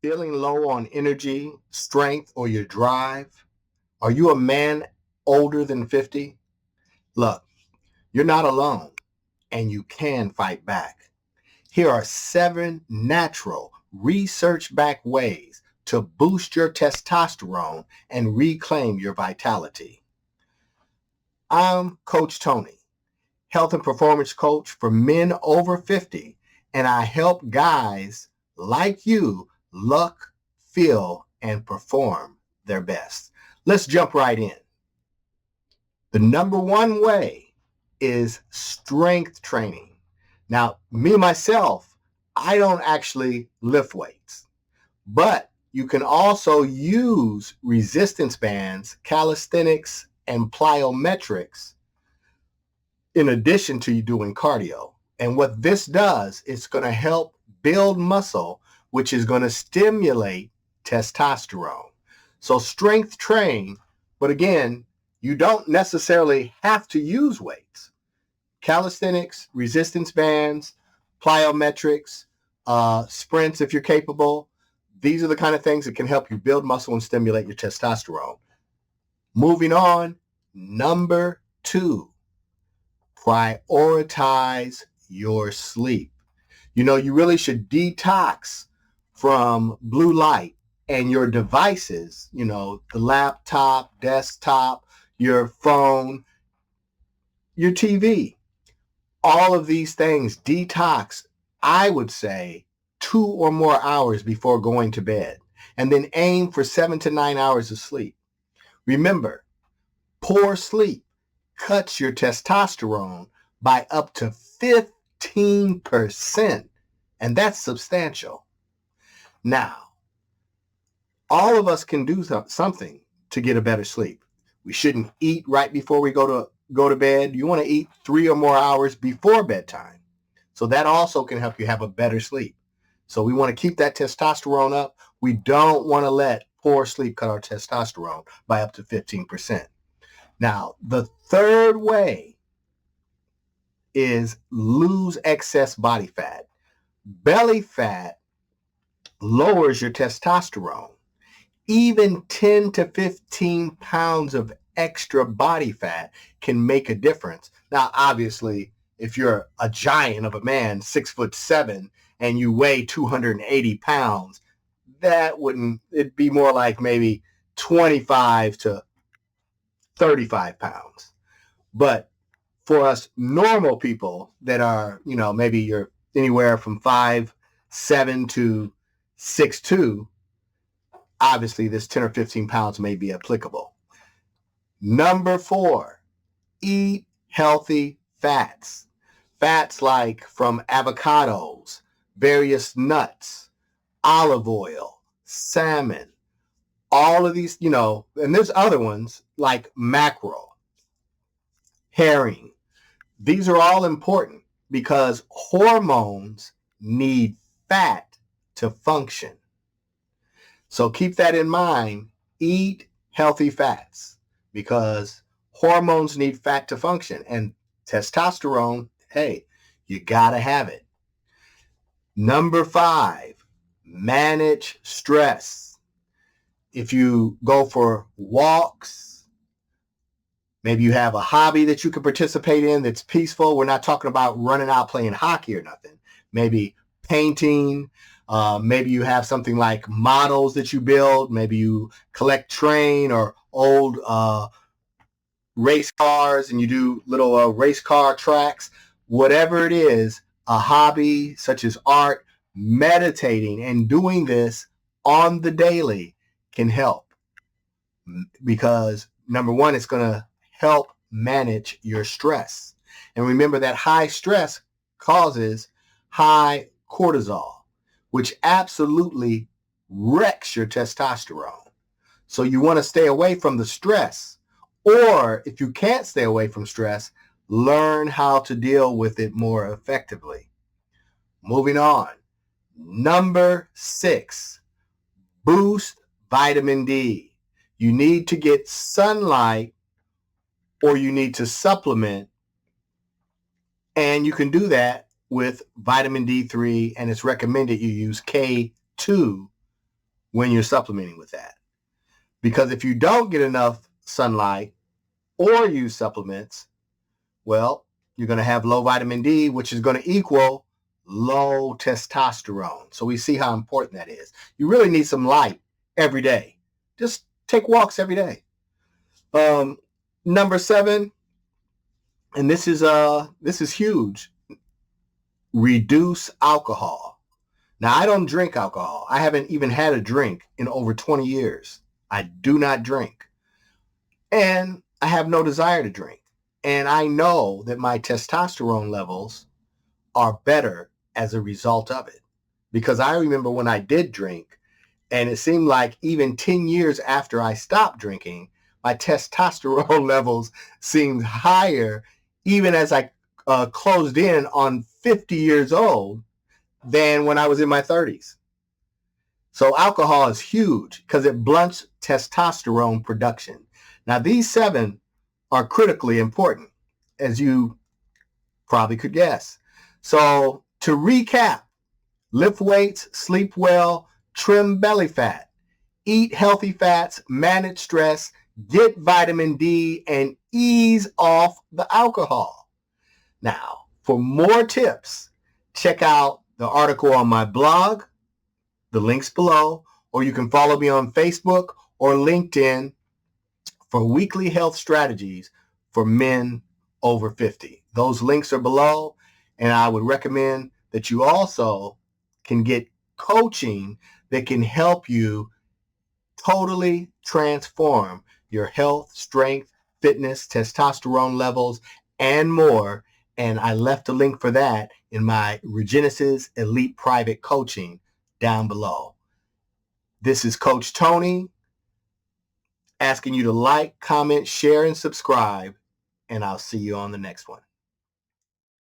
Feeling low on energy, strength, or your drive? Are you a man older than 50? Look, you're not alone and you can fight back. Here are 7 natural, research backed ways to boost your testosterone and reclaim your vitality. I'm Coach Tony, health and performance coach for men over 50, and I help guys like you look, feel, and perform their best. Let's jump right in. The number one way is strength training. Now, me myself, I don't actually lift weights, but you can also use resistance bands, calisthenics, and plyometrics in addition to you doing cardio. And what this does, it's going to help build muscle, which is going to stimulate testosterone. So strength train, but again, you don't necessarily have to use weights. Calisthenics, resistance bands, plyometrics, sprints if you're capable. These are the kind of things that can help you build muscle and stimulate your testosterone. Moving on, number 2. Prioritize your sleep. You really should detox from blue light and your devices, the laptop, desktop, your phone, your TV. All of these things, detox, I would say 2 or more hours before going to bed. And then aim for 7 to 9 hours of sleep. Remember, poor sleep cuts your testosterone by up to 15%, and that's substantial. Now, all of us can do something to get a better sleep. We shouldn't eat right before we go to bed. You want to eat 3 or more hours before bedtime. So that also can help you have a better sleep. So we want to keep that testosterone up. We don't want to let poor sleep cut our testosterone by up to 15%. Now, the third way is lose excess body fat. Belly fat lowers your testosterone. Even 10 to 15 pounds of extra body fat can make a difference. Now, obviously, if you're a giant of a man, 6'7", and you weigh 280 pounds, it'd be more like maybe 25 to 35 pounds. But for us normal people that are, maybe you're anywhere from 5'7" to 6'2", obviously this 10 or 15 pounds may be applicable. Number 4, eat healthy fats. Fats like from avocados, various nuts, olive oil, salmon, all of these, and there's other ones like mackerel, herring. These are all important because hormones need fat to function. So keep that in mind. Eat healthy fats because hormones need fat to function. And testosterone, hey, you got to have it. Number 5, manage stress. If you go for walks, maybe you have a hobby that you can participate in that's peaceful. We're not talking about running out playing hockey or nothing. Maybe painting. Maybe you have something like models that you build. Maybe you collect train or old race cars and you do little race car tracks. Whatever it is, a hobby such as art, meditating and doing this on the daily can help. Because number 1, it's going to help manage your stress. And remember that high stress causes high cortisol, which absolutely wrecks your testosterone. So you want to stay away from the stress. Or if you can't stay away from stress, learn how to deal with it more effectively. Moving on. Number 6, boost vitamin D. You need to get sunlight or you need to supplement. And you can do that with vitamin D3, and it's recommended you use K2 when you're supplementing with that. Because if you don't get enough sunlight or use supplements, well, you're going to have low vitamin D, which is going to equal low testosterone. So we see how important that is. You really need some light every day. Just take walks every day. Number 7, and this is huge. Reduce alcohol. Now, I don't drink alcohol. I haven't even had a drink in over 20 years. I do not drink. And I have no desire to drink. And I know that my testosterone levels are better as a result of it. Because I remember when I did drink, and it seemed like even 10 years after I stopped drinking, my testosterone levels seemed higher, even as I closed in on 50 years old, than when I was in my 30s. So alcohol is huge because it blunts testosterone production. Now, these 7 are critically important, as you probably could guess. So to recap, lift weights, sleep well, trim belly fat, eat healthy fats, manage stress, get vitamin D, and ease off the alcohol. Now, for more tips, check out the article on my blog, the links below, or you can follow me on Facebook or LinkedIn for weekly health strategies for men over 50. Those links are below, and I would recommend that you also can get coaching that can help you totally transform your health, strength, fitness, testosterone levels, and more. And I left a link for that in my Regenesis Elite Private Coaching down below. This is Coach Tony asking you to like, comment, share, and subscribe. And I'll see you on the next one.